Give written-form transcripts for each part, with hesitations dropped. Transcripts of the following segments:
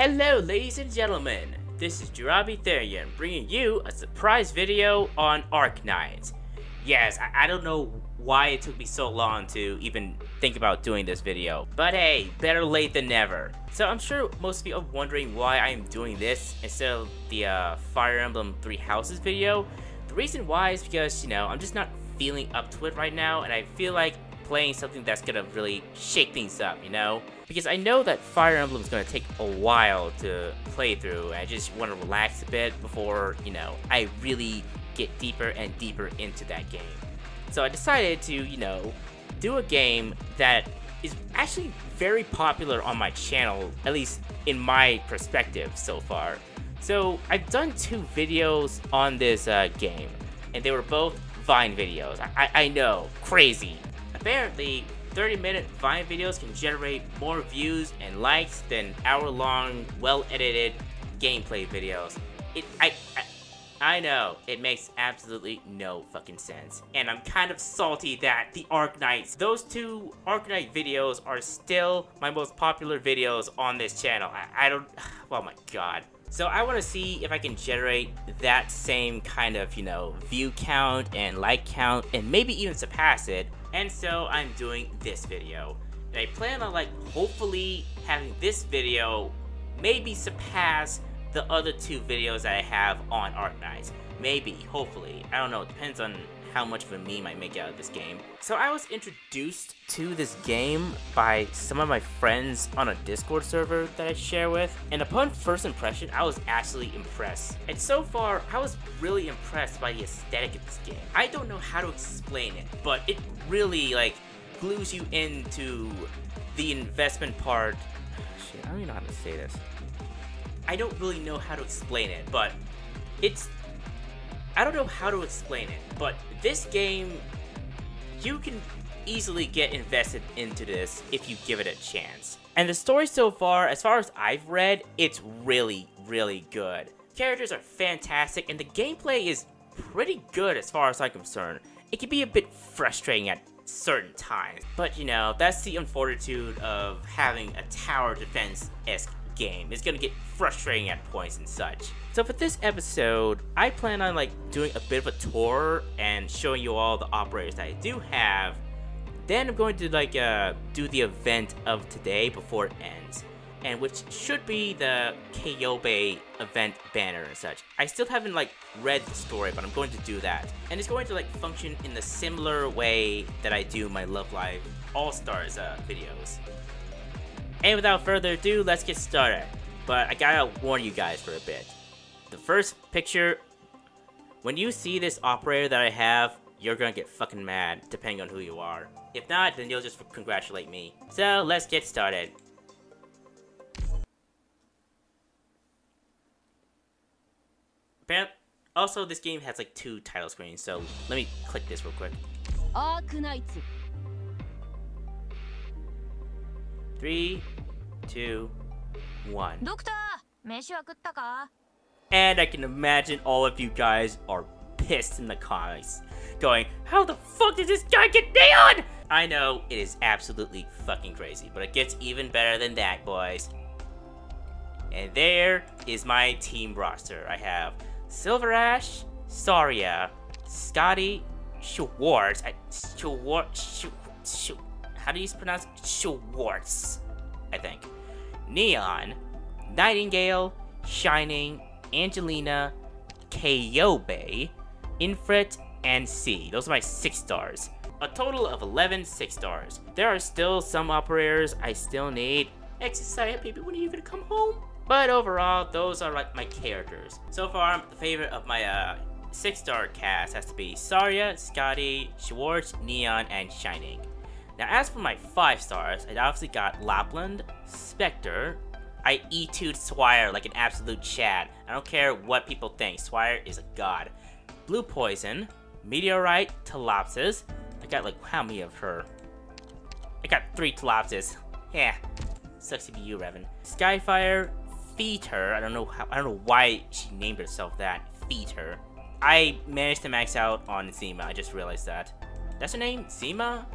Hello ladies and gentlemen, this is Ceobe bringing you a surprise video on Arknights. Yes, I don't know why it took me so long to even think about doing this video, but hey, better late than never. So I'm sure most of you are wondering why I'm doing this instead of the Fire Emblem Three Houses video. The reason why is because, I'm just not feeling up to it right now, and I feel like playing something that's gonna really shake things up, Because I know that Fire Emblem is gonna take a while to play through, and I just want to relax a bit before, I really get deeper and deeper into that game. So I decided to, do a game that is actually very popular on my channel, at least in my perspective so far. So I've done 2 videos on this game, and they were both Vine videos. I know, crazy. Apparently, 30-minute Vine videos can generate more views and likes than hour-long, well-edited gameplay videos. I know, it makes absolutely no fucking sense. And I'm kind of salty that the Arknights, those 2 Arknight videos are still my most popular videos on this channel. I don't, oh my god. So I want to see if I can generate that same kind of, view count and like count and maybe even surpass it. And so I'm doing this video. And I plan on hopefully having this video maybe surpass the other 2 videos that I have on Arknights. Maybe, hopefully. I don't know, it depends on how much of a meme I make out of this game. So I was introduced to this game by some of my friends on a Discord server that I share with, and upon first impression, I was actually impressed. And so far, I was really impressed by the aesthetic of this game. I don't know how to explain it, but it really glues you into the investment part. Shit, I don't even know how to say this. I don't really know how to explain it, but I don't know how to explain it, but this game, you can easily get invested into this if you give it a chance. And the story so far, as far as I've read, it's really, really good. Characters are fantastic, and the gameplay is pretty good as far as I'm concerned. It can be a bit frustrating at certain times, but that's the unfortunate of having a tower defense-esque game. It's gonna get frustrating at points and such. So for this episode, I plan on doing a bit of a tour and showing you all the operators that I do have. Then I'm going to do the event of today before it ends, and which should be the Ceobe event banner and such. I still haven't read the story, but I'm going to do that, and it's going to function in the similar way that I do my Love Live All-Stars videos. And without further ado, let's get started. But I gotta warn you guys for a bit. The first picture, when you see this operator that I have, you're gonna get fucking mad, depending on who you are. If not, then you'll just congratulate me. So, let's get started. Also, this game has 2 title screens, so let me click this real quick. Arknights. 3, 2, 1. Doctor, 飯は食ったか? And I can imagine all of you guys are pissed in the comments, going, how the fuck did this guy get Neon? I know, it is absolutely fucking crazy, but it gets even better than that, boys. And there is my team roster. I have Silver Ash, Saria, Scotty, Schwartz, how do you pronounce it? Schwartz, I think. Neon, Nightingale, Shining, Angelina, Ceobe, Infrit, and C. Those are my 6 stars. A total of 11 6 stars. There are still some operators I still need. Excited, baby, when are you gonna come home? But overall, those are my characters. So far, the favorite of my 6-star cast has to be Saria, Scotty, Schwartz, Neon, and Shining. Now, as for my 5 stars, I obviously got Lapland, Spectre. I E2'd Swire like an absolute Chad. I don't care what people think, Swire is a god. Blue Poison, Meteorite, Telopsis. I got how many of her? I got 3 Telopsis. Yeah, sucks to be you, Revan. Skyfire, Feeder. I don't know why she named herself that. Feeder. I managed to max out on Zima. I just realized that. That's her name, Zima.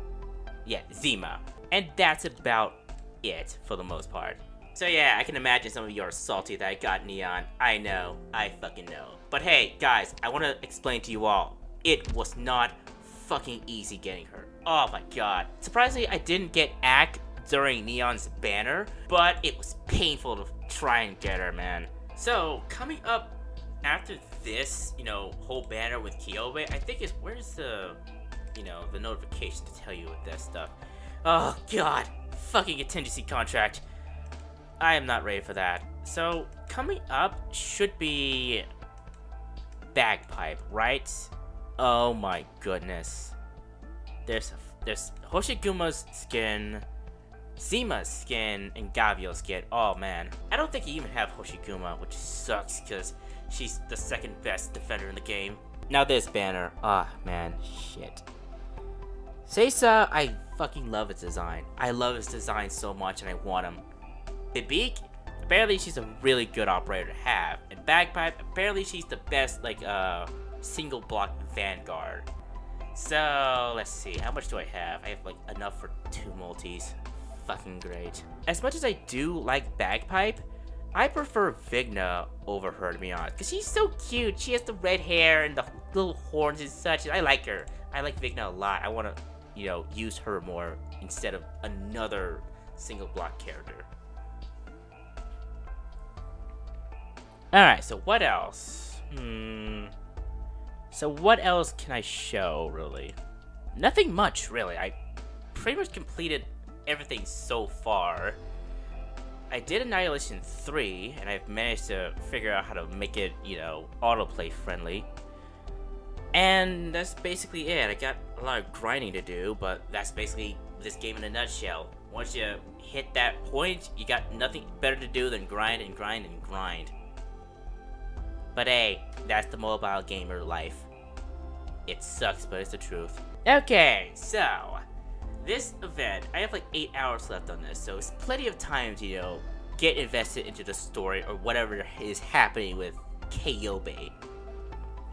Yeah, Zima. And that's about it for the most part. So yeah, I can imagine some of you are salty that I got Neon. I know, I fucking know. But hey, guys, I want to explain to you all, it was not fucking easy getting her. Oh my god. Surprisingly, I didn't get Ack during Neon's banner, but it was painful to try and get her, man. So, coming up after this, whole banner with Ceobe, I think where's the, the notification to tell you that stuff. Oh god, fucking contingency contract. I am not ready for that. So, coming up should be Bagpipe, right? Oh my goodness. There's Hoshiguma's skin, Zima's skin, and Gavio's skin. Oh man. I don't think you even have Hoshiguma, which sucks because she's the second best defender in the game. Now this banner. Ah, man. Shit. Seisa, I fucking love its design. I love its design so much and I want him. Bibik, apparently she's a really good operator to have. And Bagpipe, apparently she's the best, single block vanguard. So, let's see. How much do I have? I have, enough for 2 multis. Fucking great. As much as I do like Bagpipe, I prefer Vigna over her, to be honest. Because she's so cute. She has the red hair and the little horns and such. I like her. I like Vigna a lot. I want to, use her more instead of another single block character. Alright, so what else? So what else can I show, really? Nothing much, really. I pretty much completed everything so far. I did Annihilation 3, and I've managed to figure out how to make it, autoplay friendly. And that's basically it. I got a lot of grinding to do, but that's basically this game in a nutshell. Once you hit that point, you got nothing better to do than grind and grind and grind. But hey, that's the mobile gamer life. It sucks, but it's the truth. Okay, so this event, I have 8 hours left on this, so it's plenty of time to, get invested into the story or whatever is happening with Ceobe.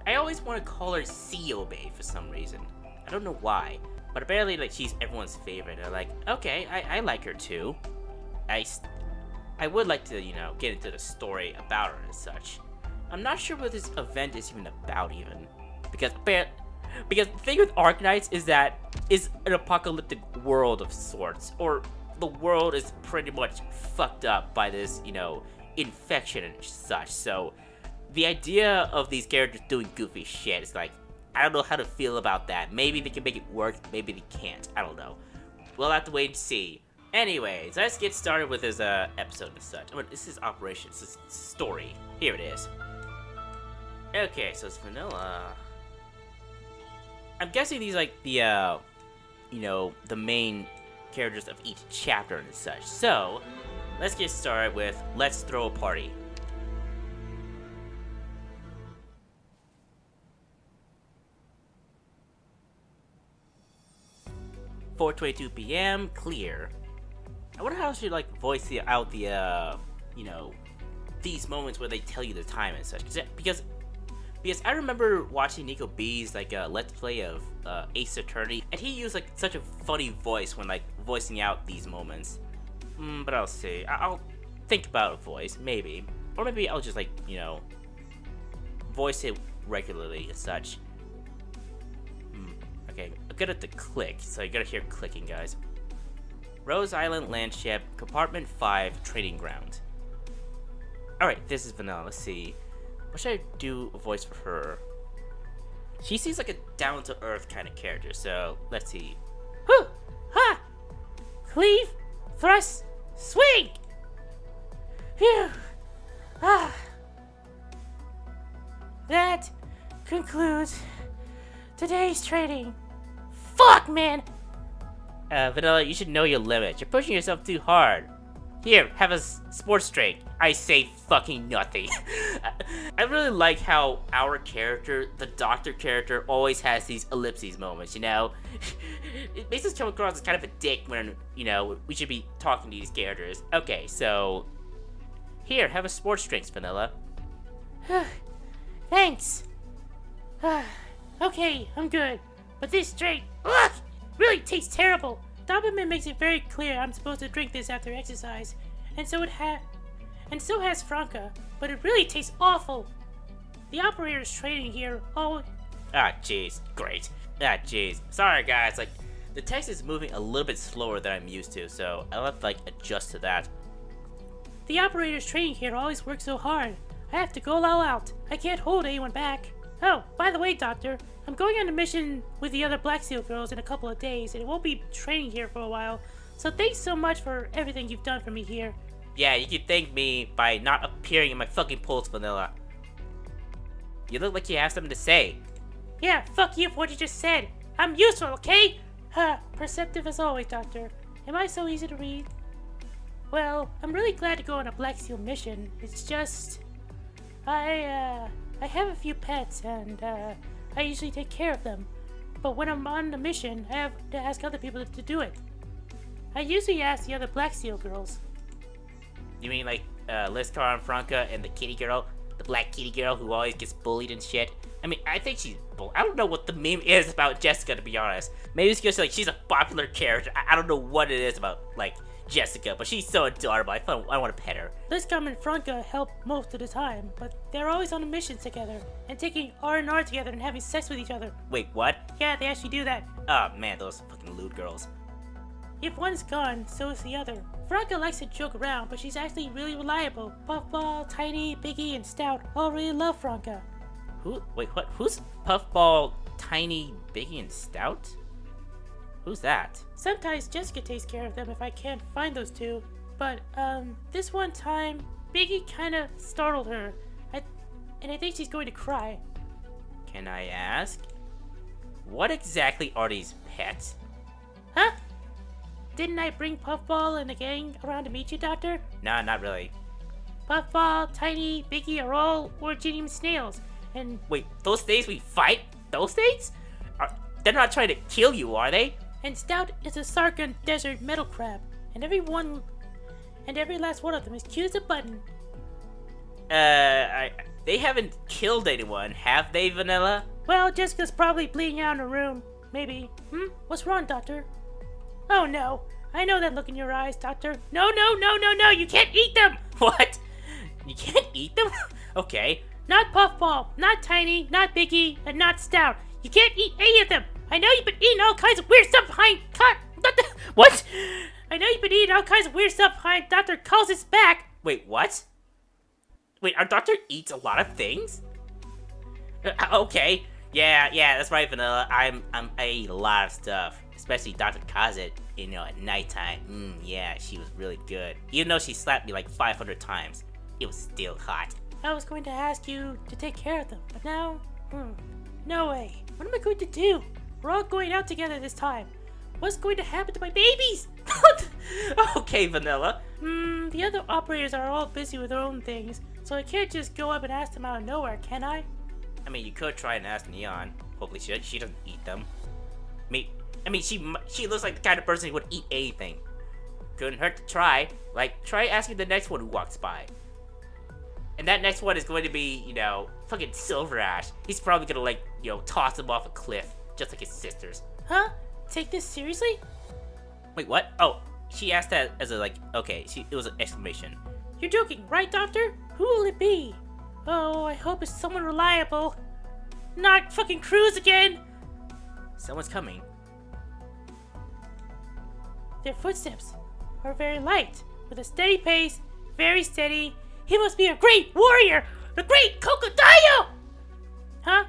I always want to call her Ceobe for some reason. I don't know why, but apparently she's everyone's favorite. They're okay, I like her too. I would like to, get into the story about her and such. I'm not sure what this event is even about, because the thing with Arknights is that it's an apocalyptic world of sorts, or the world is pretty much fucked up by this, infection and such. So the idea of these characters doing goofy shit is I don't know how to feel about that. Maybe they can make it work, maybe they can't. I don't know. We'll have to wait and see. Anyways, let's get started with this episode and such. This is Operation, this is story. Here it is. Okay, so it's vanilla. I'm guessing these the the main characters of each chapter and such. So, let's get started with Let's Throw a Party. (4:22 p.m. clear). I wonder how I should voice out the these moments where they tell you the time and such. Because I remember watching Nico B's let's play of Ace Attorney, and he used such a funny voice when voicing out these moments. But I'll see. I'll think about a voice, maybe, or maybe I'll just voice it regularly and such. Okay, I'm good at the click, so you gotta hear clicking, guys. Rose Island Landship, Compartment 5, Trading Ground. Alright, this is vanilla. Let's see. What should I do a voice for her? She seems like a down-to-earth kind of character, so let's see. Huh! Ha! Cleave! Thrust! Swing! Phew! Ah! That concludes today's trading. Fuck, man! Vanilla, you should know your limits. You're pushing yourself too hard. Here, have a sports drink. I say fucking nothing. I really like how our character, the doctor character, always has these ellipses moments, It makes us come across as kind of a dick when, we should be talking to these characters. Okay, so... Here, have a sports drink, Vanilla. Thanks. Okay, I'm good. But this drink, really tastes terrible. Doberman makes it very clear I'm supposed to drink this after exercise. and so has Franca, but it really tastes awful. The operator's training here, oh... Ah, jeez, great. Ah, jeez. Sorry, guys, like, the text is moving a little bit slower than I'm used to, so I'll have to, like, adjust to that. The operator's training here always works so hard. I have to go all out. I can't hold anyone back. Oh, by the way, Doctor, I'm going on a mission with the other BLACKSTEEL girls in a couple of days, and it won't be training here for a while. So thanks so much for everything you've done for me here. Yeah, you can thank me by not appearing in my fucking post, Vanilla. You look like you have something to say. Yeah, fuck you for what you just said. I'm useful, okay? Perceptive as always, Doctor. Am I so easy to read? Well, I'm really glad to go on a BLACKSTEEL mission. It's just... I have a few pets, and, I usually take care of them. But when I'm on the mission, I have to ask other people to do it. I usually ask the other BLACKSTEEL girls. You mean like, Listar and Franca and the kitty girl? The black kitty girl who always gets bullied and shit? I mean, I think she's I don't know what the meme is about Jessica, to be honest. Maybe it's just like she's a popular character. I don't know what it is about, like, Jessica, but she's so adorable. I want to pet her. Liscom and Franca help most of the time, but they're always on a mission together, and taking R&R together and having sex with each other. Wait, what? Yeah, they actually do that. Oh man, those fucking lewd girls. If one's gone, so is the other. Franca likes to joke around, but she's actually really reliable. Puffball, Tiny, Biggie, and Stout all really love Franca. Wait, what? Who's Puffball, Tiny, Biggie, and Stout? Who's that? Sometimes Jessica takes care of them if I can't find those two. But, this one time, Biggie kinda startled her. And I think she's going to cry. Can I ask? What exactly are these pets? Huh? Didn't I bring Puffball and the gang around to meet you, Doctor? Nah, not really. Puffball, Tiny, Biggie are all Originium snails, and... Wait, those things we fight? Those things? They're not trying to kill you, are they? And Stout is a Sargon desert metal crab, and every last one of them is cute as a button. They haven't killed anyone, have they, Vanilla? Well, Jessica's probably bleeding out in her room. Maybe. What's wrong, Doctor? Oh no. I know that look in your eyes, Doctor. No, you can't eat them! What? You can't eat them? Okay. Not Puffball, not Tiny, not Biggie, and not Stout. You can't eat any of them! I know you've been eating all kinds of weird stuff behind... What? I know you've been eating all kinds of weird stuff behind Dr. Calls' back! Wait, what? Wait, our doctor eats a lot of things? Okay. Yeah, that's right, Vanilla. I eat a lot of stuff. Especially Dr. Kazit, at nighttime. Yeah, she was really good. Even though she slapped me like 500 times, it was still hot. I was going to ask you to take care of them, but now... no way. What am I going to do? We're all going out together this time. What's going to happen to my babies? Okay, Vanilla. The other operators are all busy with their own things, so I can't just go up and ask them out of nowhere, can I? I mean, you could try and ask Neon. Hopefully she doesn't eat them. I mean, she looks like the kind of person who would eat anything. Couldn't hurt to try. Like, try asking the next one who walks by. And that next one is going to be, fucking Silver Ash. He's probably gonna, like, toss him off a cliff, just like his sisters. Huh? Take this seriously? Wait, what? Oh, she asked that as a, like, okay, it was an exclamation. You're joking, right, Doctor? Who will it be? Oh, I hope it's someone reliable. Not fucking Cruz again! Someone's coming. Their footsteps are very light, with a steady pace, very steady. He must be a great warrior! The great Crocodile! Huh?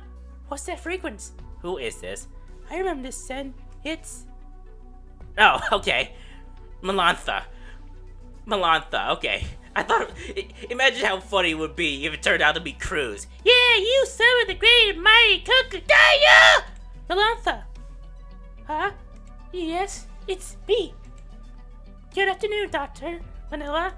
What's that fragrance? Who is this? I remember this scent. It's... Oh, okay. Melantha, okay. I thought... Imagine how funny it would be if it turned out to be Cruz. Yeah, you summoned the great and mighty Crocodile! Melantha! Huh? Yes, it's me. Good afternoon, Dr. Vanilla.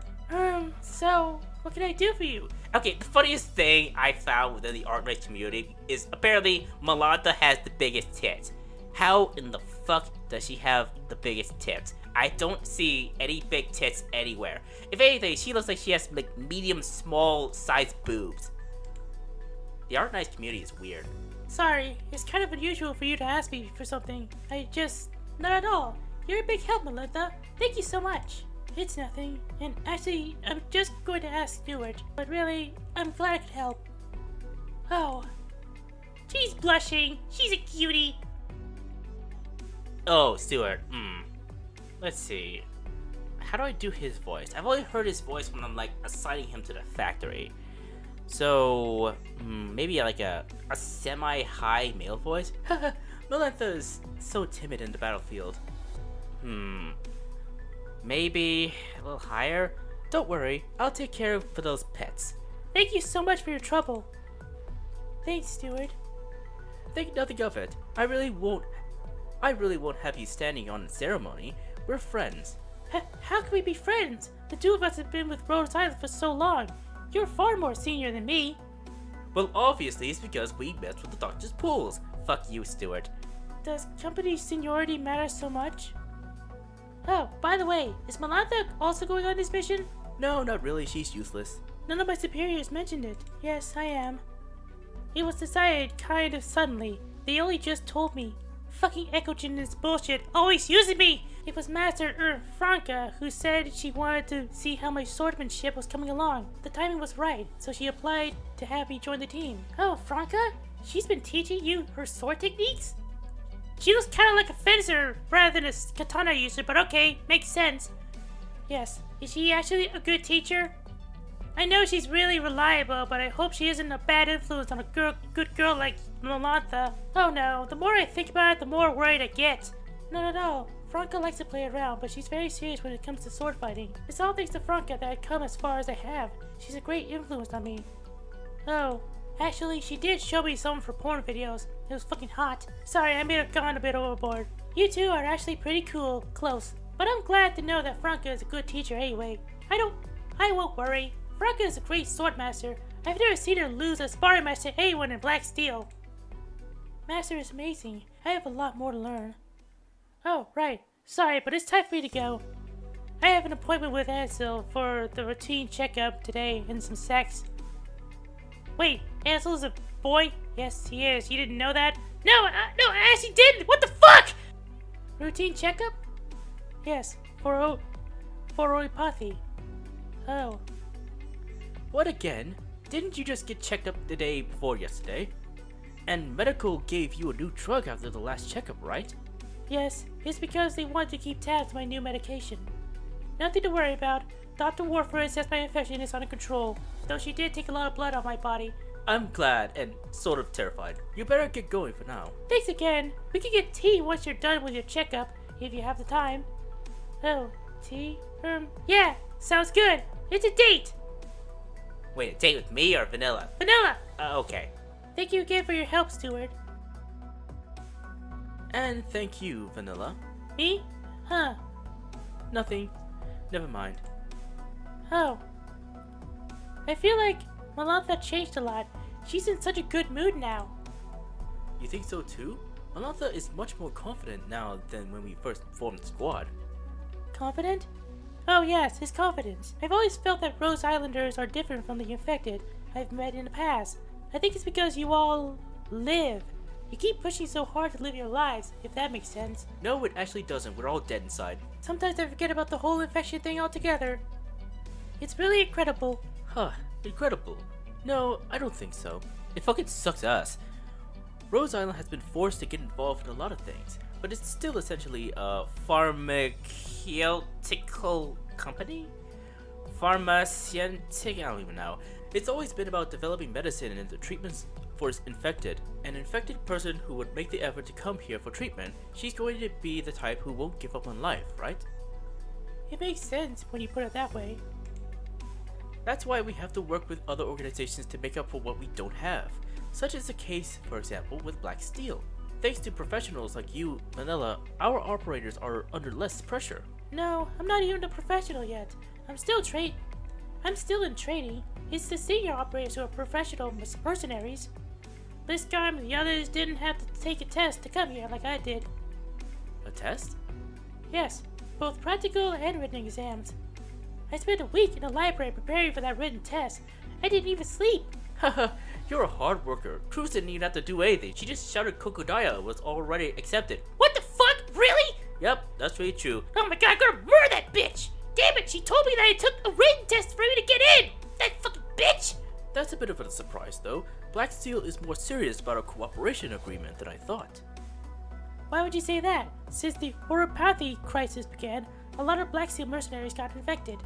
So, what can I do for you? Okay, the funniest thing I found within the Arknights community is apparently Melantha has the biggest tits. How in the fuck does she have the biggest tits? I don't see any big tits anywhere. If anything, she looks like she has like medium small sized boobs. The Arknights community is weird. Sorry, it's kind of unusual for you to ask me for something. Not at all. You're a big help, Melantha. Thank you so much. It's nothing. And actually, I'm just going to ask Stuart. But really, I'm glad I could help. Oh. She's blushing. She's a cutie. Oh, Stuart. Let's see. How do I do his voice? I've only heard his voice when I'm like assigning him to the factory. So maybe like a semi-high male voice? Melantha is so timid in the battlefield. Maybe a little higher? Don't worry, I'll take care of for those pets. Thank you so much for your trouble. Thanks, Stuart. Think nothing of it. I really won't have you standing on the ceremony. We're friends. How can we be friends? The two of us have been with Rhode Island for so long. You're far more senior than me. Well, obviously it's because we met with the doctor's pools. Fuck you, Stuart. Does company seniority matter so much? Oh, by the way, is Melantha also going on this mission? No, not really. She's useless. None of my superiors mentioned it. Yes, I am. It was decided kind of suddenly. They only just told me. Fucking Echogen is bullshit, always using me! It was Master Franca who said she wanted to see how my swordsmanship was coming along. The timing was right, so she applied to have me join the team. Oh, Franca? She's been teaching you her sword techniques? She looks kind of like a fencer rather than a katana user, but okay, makes sense. Yes, is she actually a good teacher? I know she's really reliable, but I hope she isn't a bad influence on a good girl like Melantha. Oh no, the more I think about it, the more worried I get. No. Franca likes to play around, but she's very serious when it comes to sword fighting. It's all thanks to Franca that I've come as far as I have. She's a great influence on me. Oh, actually, she did show me some for porn videos. It was fucking hot. Sorry, I may have gone a bit overboard. You two are actually pretty cool. Close. But I'm glad to know that Franca is a good teacher anyway. I won't worry. Franca is a great sword master. I've never seen her lose a sparring match to anyone in Black Steel. Master is amazing. I have a lot more to learn. Oh, right. Sorry, but it's time for me to go. I have an appointment with Ansel for the routine checkup today and some sex. Wait, Ansel is a boy? Yes, he is. You didn't know that? No, I actually didn't! What the fuck?! Routine checkup? Yes, for oropathy. Oh. What again? Didn't you just get checked up the day before yesterday? And medical gave you a new drug after the last checkup, right? Yes, it's because they want to keep tabs on my new medication. Nothing to worry about. Dr. Warfare says my infection is under control, though she did take a lot of blood off my body. I'm glad and sort of terrified. You better get going for now. Thanks again. We can get tea once you're done with your checkup, if you have the time. Oh, tea? Yeah, sounds good. It's a date! Wait, a date with me or Vanilla? Vanilla! Okay. Thank you again for your help, Stuart. And thank you, Vanilla. Me? Huh. Nothing. Never mind. Oh. I feel like Melantha changed a lot. She's in such a good mood now. You think so too? Melantha is much more confident now than when we first formed the squad. Confident? Oh yes, his confidence. I've always felt that Rose Islanders are different from the infected I've met in the past. I think it's because you all live. You keep pushing so hard to live your lives, if that makes sense. No, it actually doesn't. We're all dead inside. Sometimes I forget about the whole infection thing altogether. It's really incredible. Huh, incredible. No, I don't think so. It fucking sucks ass. Rose Island has been forced to get involved in a lot of things, but it's still essentially a pharmaceutical company? Pharmaceutic, I don't even know. It's always been about developing medicine and the treatments for infected. An infected person who would make the effort to come here for treatment, she's going to be the type who won't give up on life, right? It makes sense when you put it that way. That's why we have to work with other organizations to make up for what we don't have. Such is the case, for example, with BLACKSTEEL. Thanks to professionals like you, Manila, our operators are under less pressure. No, I'm not even a professional yet. I'm still in training. It's the senior operators who are professional mercenaries. This time, the others didn't have to take a test to come here like I did. A test? Yes, both practical and written exams. I spent a week in the library preparing for that written test. I didn't even sleep. Haha, you're a hard worker. Cruz didn't even have to do anything. She just shouted Kokodaya was already accepted. What the fuck? Really? Yep, that's really true. Oh my god, I'm gonna murder that bitch! Damn it, she told me that it took a written test for me to get in! That fucking bitch! That's a bit of a surprise though. BLACKSTEEL is more serious about a cooperation agreement than I thought. Why would you say that? Since the horopathy crisis began, a lot of BLACKSTEEL mercenaries got infected.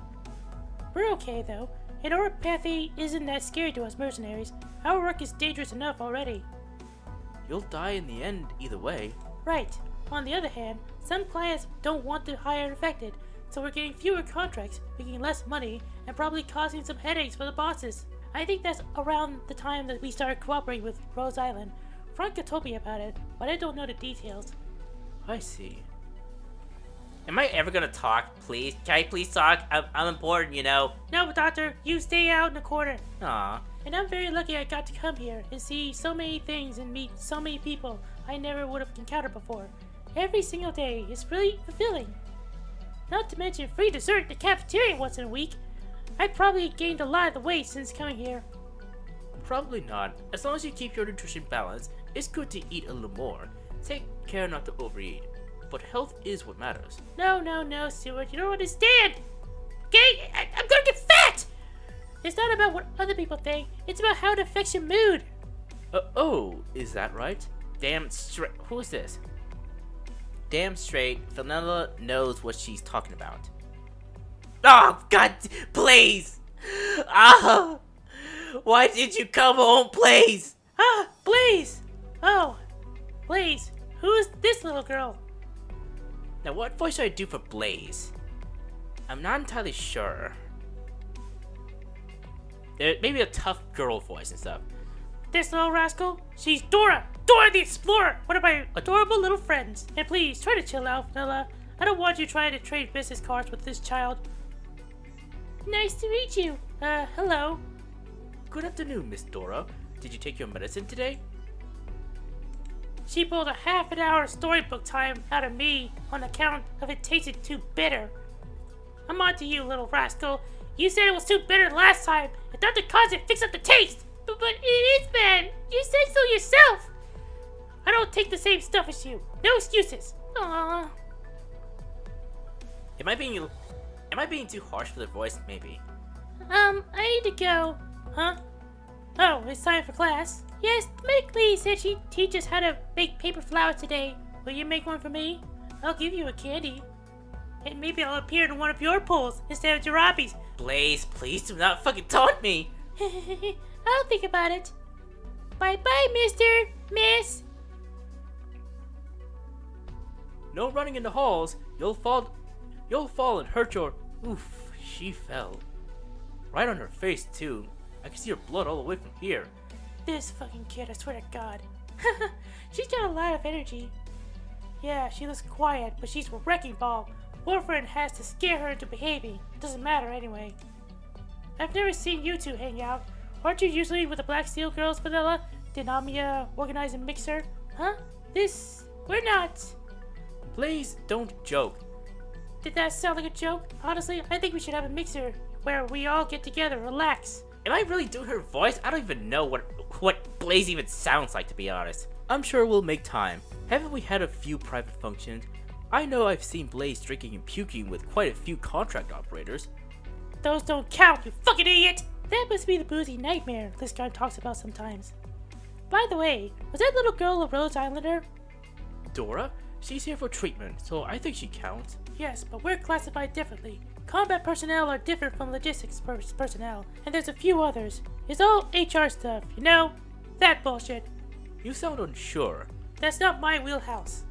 We're okay though, and horopathy isn't that scary to us mercenaries. Our work is dangerous enough already. You'll die in the end either way. Right. On the other hand, some clients don't want to hire infected, so we're getting fewer contracts, making less money, and probably causing some headaches for the bosses. I think that's around the time that we started cooperating with Rose Island. Franca told me about it, but I don't know the details. I see. Am I ever gonna talk, please? Can I please talk? I'm important, you know. No, Doctor, you stay out in the corner. Aw. And I'm very lucky I got to come here and see so many things and meet so many people I never would have encountered before. Every single day is really fulfilling. Not to mention free dessert in the cafeteria once in a week. I've probably gained a lot of the weight since coming here. Probably not. As long as you keep your nutrition balanced, it's good to eat a little more. Take care not to overeat. But health is what matters. No, Stuart, you don't understand. Okay? I'm gonna get fat! It's not about what other people think, it's about how it affects your mood. Oh, is that right? Damn straight. Who's this? Damn straight. Vanilla knows what she's talking about. Oh, God, please! Ah! Why did you come home, please? Ah, Blaze! Oh, Blaze, who is this little girl? Now, what voice should I do for Blaze? I'm not entirely sure. Maybe a tough girl voice and stuff. This little rascal? She's Dora! Dora the Explorer! One of my adorable little friends. And please, try to chill out, Vanilla. I don't want you trying to trade business cards with this child. Nice to meet you. Hello. Good afternoon, Miss Dora. Did you take your medicine today? She pulled a half an hour storybook time out of me on account of it tasted too bitter. I'm on to you, little rascal. You said it was too bitter last time, and Dr. Kazan fixed up the taste! But it is bad! You said so yourself! I don't take the same stuff as you. No excuses. Aww. Am I being too harsh for the voice? Maybe. I need to go. Huh? Oh, it's time for class. Yes, Miss Lee said she'd teach us how to make paper flowers today. Will you make one for me? I'll give you a candy. And maybe I'll appear in one of your pools instead of Jirabi's. Blaze, please do not fucking taunt me! I'll think about it. Bye-bye, Miss. No running in the halls. You'll fall and hurt your... Oof, she fell. Right on her face, too. I can see her blood all the way from here. This fucking kid, I swear to God. She's got a lot of energy. Yeah, she looks quiet, but she's a wrecking ball. Boyfriend has to scare her into behaving. It doesn't matter anyway. I've never seen you two hang out. Aren't you usually with the BLACKSTEEL girls, Vanilla? Did Amia organize a mixer? Huh? We're not. Please don't joke. Did that sound like a joke? Honestly, I think we should have a mixer where we all get together, relax. Am I really doing her voice? I don't even know what Blaze even sounds like, to be honest. I'm sure we'll make time. Haven't we had a few private functions? I know I've seen Blaze drinking and puking with quite a few contract operators. Those don't count, you fucking idiot! That must be the boozy nightmare this guy talks about sometimes. By the way, was that little girl a Rose Islander? Dora? She's here for treatment, so I think she counts. Yes, but we're classified differently. Combat personnel are different from logistics personnel, and there's a few others. It's all HR stuff, you know? That bullshit. You sound unsure. That's not my wheelhouse.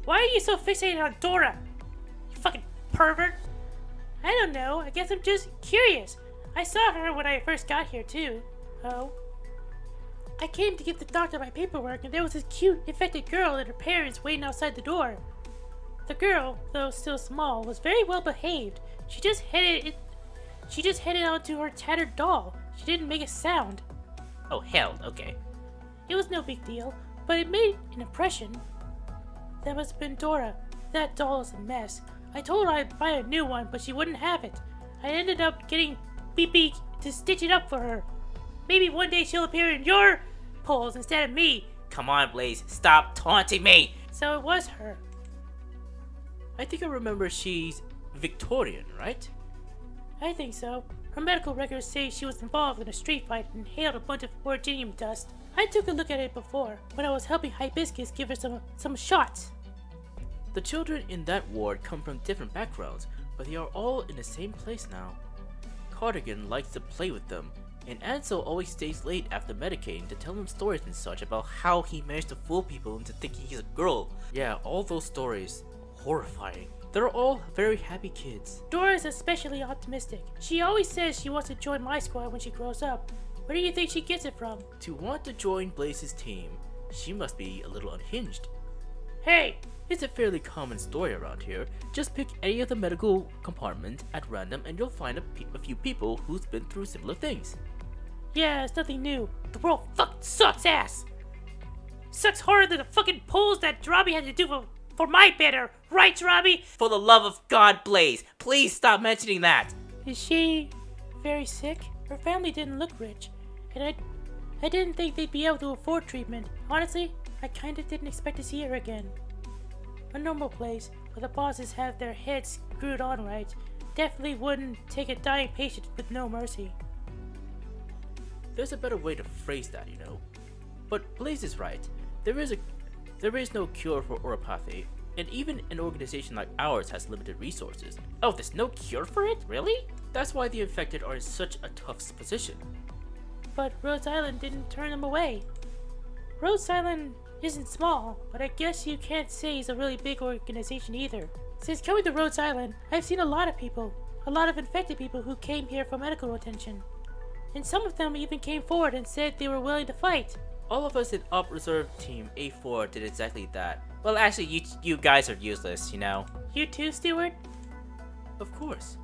Why are you so fixated on Dora? You fucking pervert. I don't know, I guess I'm just curious. I saw her when I first got here too. Oh. I came to give the doctor my paperwork and there was this cute, infected girl and her parents waiting outside the door. The girl, though still small, was very well behaved. She just headed onto her tattered doll. She didn't make a sound. Oh hell, okay. It was no big deal, but it made an impression. That must have been Dora. That doll is a mess. I told her I'd buy a new one, but she wouldn't have it. I ended up getting BB to stitch it up for her. Maybe one day she'll appear in your polls instead of me. Come on, Blaze, stop taunting me! So it was her. I think I remember she's Victorian, right? I think so. Her medical records say she was involved in a street fight and inhaled a bunch of orginium dust. I took a look at it before, when I was helping Hibiscus give her some shots. The children in that ward come from different backgrounds, but they are all in the same place now. Cardigan likes to play with them, and Ansel always stays late after medicating to tell them stories and such about how he managed to fool people into thinking he's a girl. Yeah, all those stories. Horrifying. They're all very happy kids. Dora is especially optimistic. She always says she wants to join my squad when she grows up. Where do you think she gets it from? To want to join Blaze's team, she must be a little unhinged. Hey! It's a fairly common story around here. Just pick any of the medical compartment at random and you'll find a few people who's been through similar things. Yeah, it's nothing new. The world fucking sucks ass! Sucks harder than the fucking polls that Jirabi had to do for my better. Right, Jirabi? For the love of God, Blaze, please stop mentioning that. Is she very sick? Her family didn't look rich, and I didn't think they'd be able to afford treatment. Honestly, I kinda didn't expect to see her again. A normal place where the bosses have their heads screwed on right definitely wouldn't take a dying patient with no mercy. There's a better way to phrase that, you know. But Blaze is right. There is no cure for oropathy, and even an organization like ours has limited resources. Oh, there's no cure for it? Really? That's why the infected are in such a tough position. But Rhodes Island didn't turn them away. Rhodes Island isn't small, but I guess you can't say it's a really big organization either. Since coming to Rhodes Island, I've seen a lot of infected people who came here for medical attention. And some of them even came forward and said they were willing to fight. All of us in Op Reserve Team A4 did exactly that. Well, actually, you guys are useless, you know. You too, Stewart? Of course.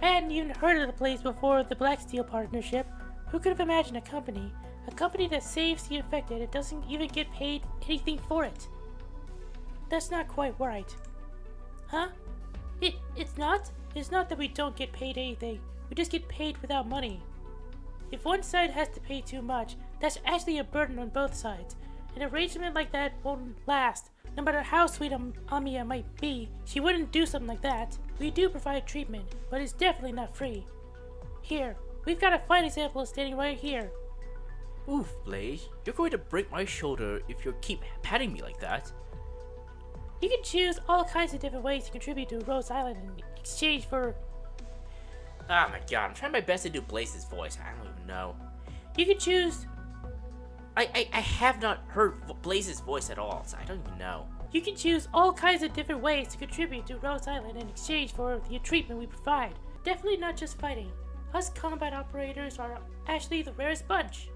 I hadn't even heard of the place before the BLACKSTEEL partnership. Who could have imagined a company that saves the infected and doesn't even get paid anything for it? That's not quite right. Huh? It's not? It's not that we don't get paid anything. We just get paid without money. If one side has to pay too much, that's actually a burden on both sides. An arrangement like that won't last. No matter how sweet Amiya might be, she wouldn't do something like that. We do provide treatment, but it's definitely not free. Here, we've got a fine example standing right here. Oof, Blaze. You're going to break my shoulder if you keep patting me like that. You can choose all kinds of different ways to contribute to Rhodes Island in exchange for... Oh my god, I'm trying my best to do Blaze's voice. I don't even know. You can choose... I have not heard Blaze's voice at all, so I don't even know. You can choose all kinds of different ways to contribute to Rhodes Island in exchange for the treatment we provide. Definitely not just fighting. Us combat operators are actually the rarest bunch.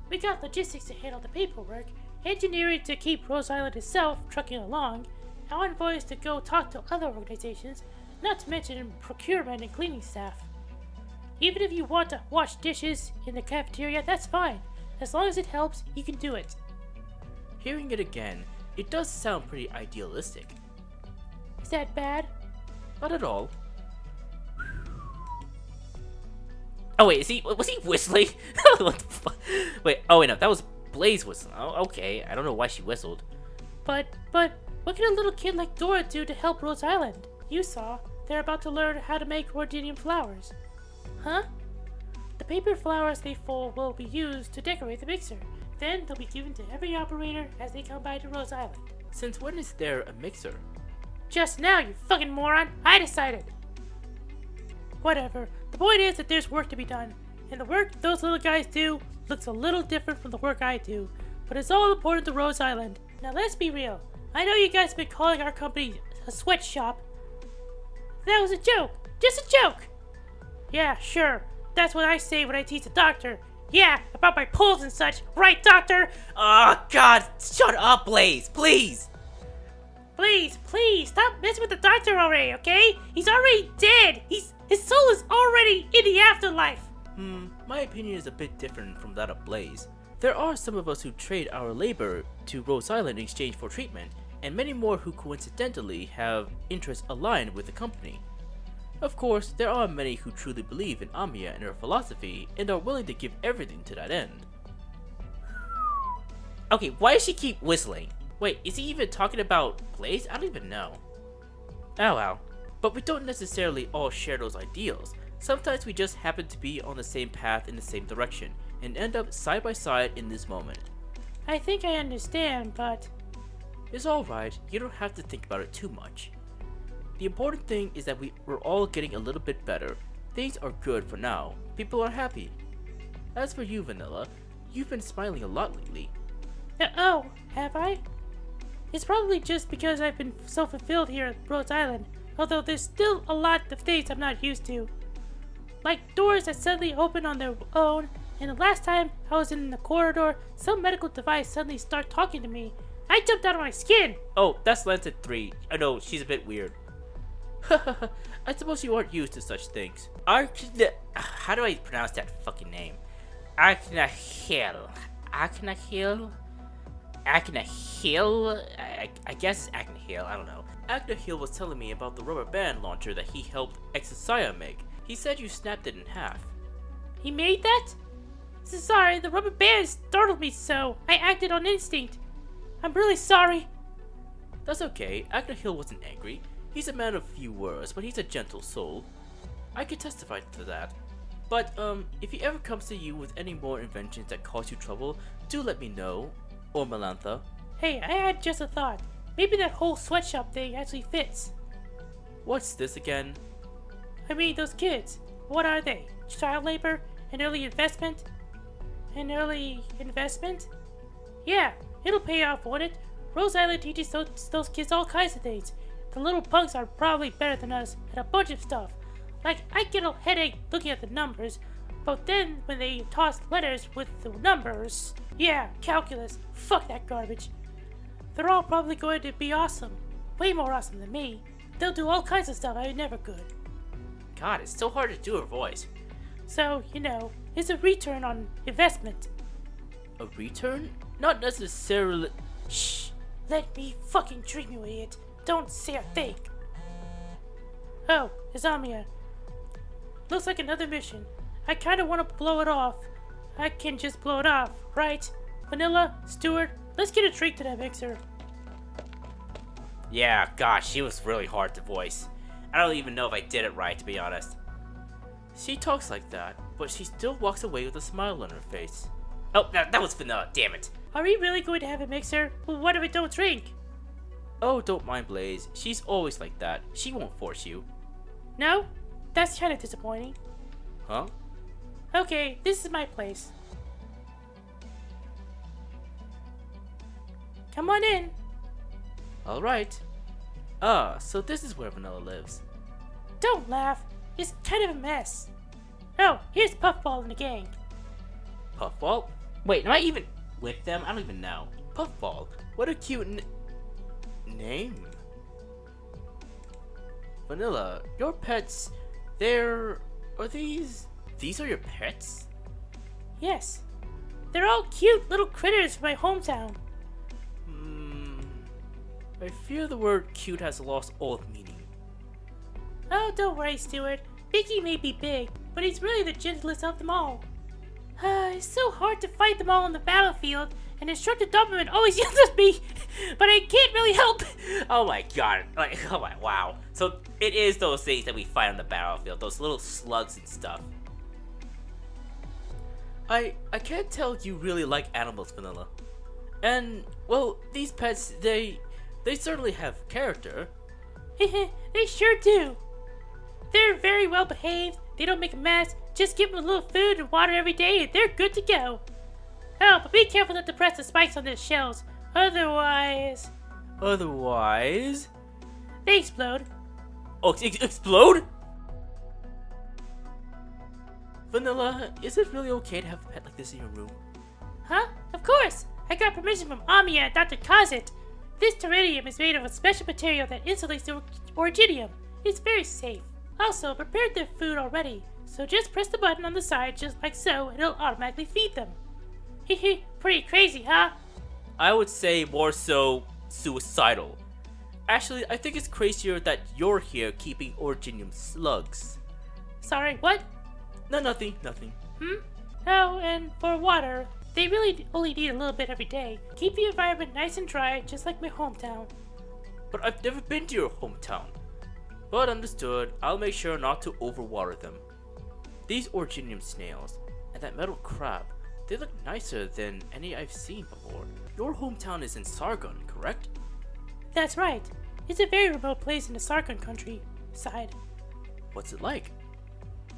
We got logistics to handle the paperwork, engineering to keep Rhodes Island itself trucking along, envoys to go talk to other organizations, not to mention procurement and cleaning staff. Even if you want to wash dishes in the cafeteria, that's fine. As long as it helps, you can do it. Hearing it again, it does sound pretty idealistic. Is that bad? Not at all. Oh wait, was he whistling? What the fuck? Wait, oh wait, no, that was Blaze whistling. Oh, okay, I don't know why she whistled. But, what can a little kid like Dora do to help Rhodes Island? You saw, they're about to learn how to make ordinium flowers. Huh? The paper flowers they fold will be used to decorate the mixer. Then they'll be given to every operator as they come by to Rhodes Island. Since when is there a mixer? Just now, you fucking moron! I decided! Whatever. The point is that there's work to be done. And the work those little guys do looks a little different from the work I do. But it's all important to Rhodes Island. Now let's be real. I know you guys have been calling our company a sweatshop. That was a joke! Just a joke! Yeah, sure. That's what I say when I teach a doctor. Yeah, about my pulls and such. Right, doctor? Oh god, shut up, Blaze, please! Please, stop messing with the doctor already, okay? He's already dead! His soul is already in the afterlife! My opinion is a bit different from that of Blaze. There are some of us who trade our labor to Rhodes Island in exchange for treatment, and many more who coincidentally have interests aligned with the company. Of course, there are many who truly believe in Amiya and her philosophy, and are willing to give everything to that end. Okay, why does she keep whistling? Wait, is he even talking about Blaze? I don't even know. Oh well. But we don't necessarily all share those ideals. Sometimes we just happen to be on the same path in the same direction, and end up side by side in this moment. I think I understand, but... It's alright, you don't have to think about it too much. The important thing is that we're all getting a little bit better. Things are good for now. People are happy. As for you, Vanilla, you've been smiling a lot lately. Oh, have I? It's probably just because I've been so fulfilled here at Rhodes Island, although there's still a lot of things I'm not used to. Like doors that suddenly open on their own, and the last time I was in the corridor, some medical device suddenly started talking to me. I jumped out of my skin! Oh, that's Lancet 3. I know, she's a bit weird. I suppose you aren't used to such things. How do I pronounce that fucking name? Arknights. Arknights? I guess it's Arknights. I don't know. Arknights was telling me about the rubber band launcher that he helped Exosia make. He said you snapped it in half. He made that? Sorry, the rubber band startled me so. I acted on instinct. I'm really sorry. That's okay. Arknights wasn't angry. He's a man of few words, but he's a gentle soul. I could testify to that. But, if he ever comes to you with any more inventions that cause you trouble, do let me know. Or Melantha. Hey, I had just a thought. Maybe that whole sweatshop thing actually fits. What's this again? I mean, those kids. What are they? Child labor? An early investment? An early investment? Yeah, it'll pay off, won't it? Rose Island teaches those kids all kinds of things. The little punks are probably better than us at a bunch of stuff. Like, I get a headache looking at the numbers, but then when they toss letters with the numbers... Yeah, calculus. Fuck that garbage. They're all probably going to be awesome. Way more awesome than me. They'll do all kinds of stuff I never could. God, it's so hard to do her voice. So, you know, it's a return on investment. A return? Not necessarily... Shh! Let me fucking dream, you idiot. Don't say a thing. Oh, it's Amia. Looks like another mission. I kinda wanna blow it off. I can just blow it off, right? Vanilla, Stuart, let's get a drink to that mixer. Yeah, gosh, she was really hard to voice. I don't even know if I did it right, to be honest. She talks like that, but she still walks away with a smile on her face. Oh, that was Vanilla, damn it. Are we really going to have a mixer? Well, what if we don't drink? Oh, don't mind Blaze. She's always like that. She won't force you. No? That's kinda disappointing. Huh? Okay, this is my place. Come on in. Alright. Ah, so this is where Vanilla lives. Don't laugh. It's kind of a mess. Oh, here's Puffball and the gang. Puffball? Wait, am I even with them? I don't even know. Puffball? What a cute name. Vanilla, your pets, are these are your pets? Yes. They're all cute little critters from my hometown. I fear the word cute has lost all meaning. Oh, don't worry, Stuart. Biggie may be big, but he's really the gentlest of them all. It's so hard to fight them all on the battlefield, and Instructor Doberman always yells at me, but I can't really help. Oh my god, like, oh my, wow. So it is those things that we fight on the battlefield, those little slugs and stuff. I can't tell you really like animals, Vanilla. And, well, these pets, they certainly have character. They sure do. They're very well behaved, they don't make a mess, just give them a little food and water every day and they're good to go. Oh, but be careful not to press the spikes on their shells, otherwise... Otherwise? They explode. Oh, explode? Vanilla, is it really okay to have a pet like this in your room? Huh? Of course! I got permission from Amia and Dr. Kazit. This terrarium is made of a special material that insulates the originium. It's very safe. Also, I prepared their food already, so just press the button on the side just like so and it'll automatically feed them. Hehe, pretty crazy, huh? I would say more so suicidal. Actually, I think it's crazier that you're here keeping originium slugs. Sorry, what? No, nothing. Oh, and for water, they really only need a little bit every day. Keep the environment nice and dry, just like my hometown. But I've never been to your hometown. But understood, I'll make sure not to overwater them. These originium snails and that metal crab, they look nicer than any I've seen before. Your hometown is in Sargon, correct? That's right. It's a very remote place in the Sargon countryside. What's it like?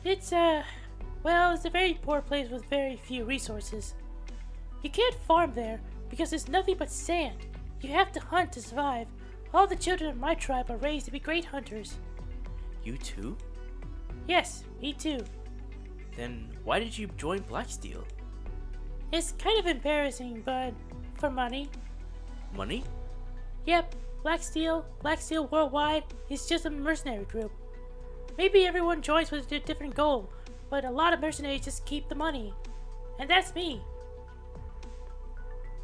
It's a very poor place with very few resources. You can't farm there because there's nothing but sand. You have to hunt to survive. All the children of my tribe are raised to be great hunters. You too? Yes, me too. Then why did you join BLACKSTEEL? It's kind of embarrassing, but for money. Money? Yep, BLACKSTEEL Worldwide is just a mercenary group. Maybe everyone joins with a different goal, but a lot of mercenaries just keep the money. And that's me.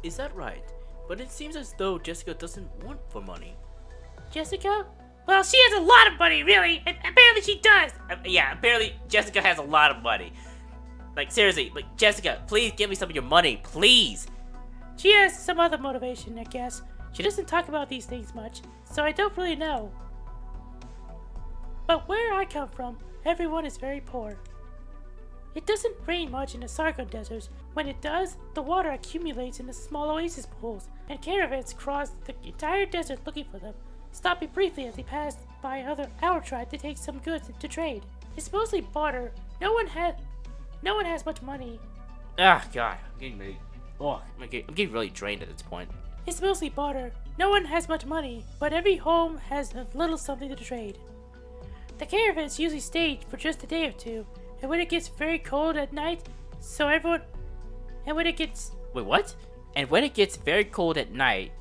Is that right? But it seems as though Jessica doesn't want for money. Jessica? Well, she has a lot of money, really. And apparently she does. Yeah, apparently Jessica has a lot of money. Like, seriously, like, Jessica, please give me some of your money, please. She has some other motivation, I guess. She doesn't talk about these things much, so I don't really know. But where I come from, everyone is very poor. It doesn't rain much in the Sargon deserts. When it does, the water accumulates in the small oasis pools, and caravans cross the entire desert looking for them, stopping briefly as they pass by our tribe to take some goods to trade. It's mostly barter. No one has much money. Ah, God, I'm getting really drained at this point. It's mostly barter. No one has much money, but every home has a little something to trade. The caravans usually stay for just a day or two, and when it gets very cold at night, Wait, what? And when it gets very cold at night,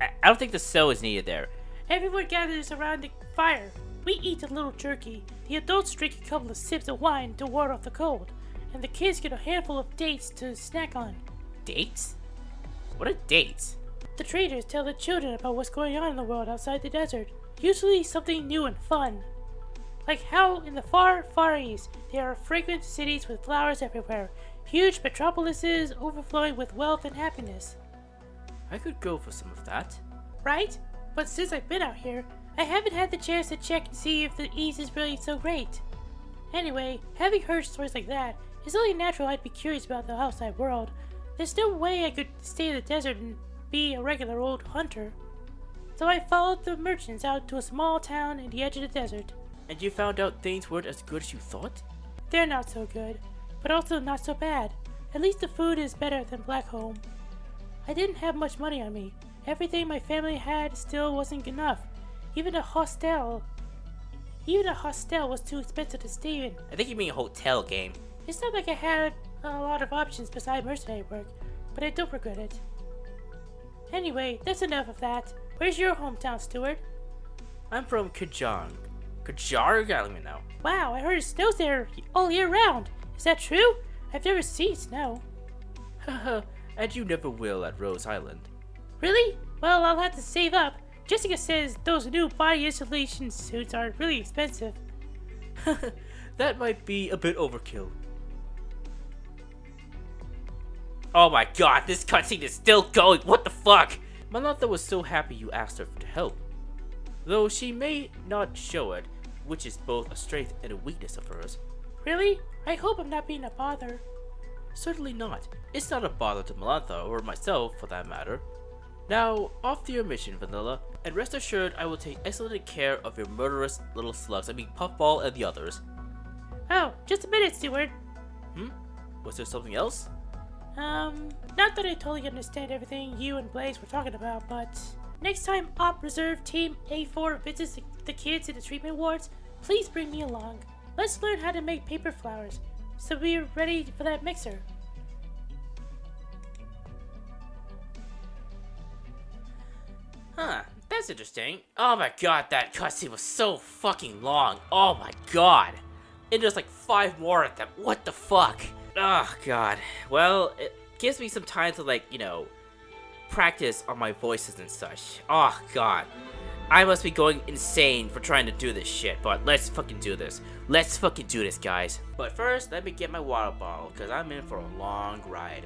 I don't think the snow is needed there. Everyone gathers around the fire. We eat a little jerky. The adults drink a couple of sips of wine to ward off the cold, and the kids get a handful of dates to snack on. Dates? What are dates? The traders tell the children about what's going on in the world outside the desert, usually something new and fun. Like how in the far, far east, there are fragrant cities with flowers everywhere, huge metropolises overflowing with wealth and happiness. I could go for some of that. Right? But since I've been out here, I haven't had the chance to check and see if the east is really so great. Anyway, having heard stories like that, it's only natural I'd be curious about the outside world. There's no way I could stay in the desert and be a regular old hunter. So I followed the merchants out to a small town in the edge of the desert. And you found out things weren't as good as you thought? They're not so good, but also not so bad. At least the food is better than back home. I didn't have much money on me. Everything my family had still wasn't enough. Even a hostel was too expensive to stay in. I think you mean a hotel game. It's not like I had a lot of options besides mercenary work, but I don't regret it. Anyway, that's enough of that. Where's your hometown, Stuart? I'm from Kajang. Kajar? I don't even know. Wow, I heard it snows there all year round. Is that true? I've never seen snow. Haha, and you never will at Rose Island. Really? Well, I'll have to save up. Jessica says those new body insulation suits are really expensive. That might be a bit overkill. Oh my God, this cutscene is still going. What the fuck? Manatha was so happy you asked her to help. Though she may not show it, which is both a strength and a weakness of hers. Really? I hope I'm not being a bother. Certainly not. It's not a bother to Manatha, or myself for that matter. Now, off to your mission, Vanilla, and rest assured I will take excellent care of your murderous little slugs. I mean Puffball and the others. Oh, just a minute, Stuart. Was there something else? Not that I totally understand everything you and Blaze were talking about, but next time Op Reserve Team A4 visits the kids in the treatment wards, please bring me along. Let's learn how to make paper flowers, so we're ready for that mixer. Huh, that's interesting. Oh my God, that cutscene was so fucking long. Oh my God. And there's like 5 more of them. What the fuck? Oh God. Well, it gives me some time to, like, you know, practice on my voices and such. Oh God. I must be going insane for trying to do this shit, but let's fucking do this. Let's fucking do this, guys. But first, let me get my water bottle, because I'm in for a long ride.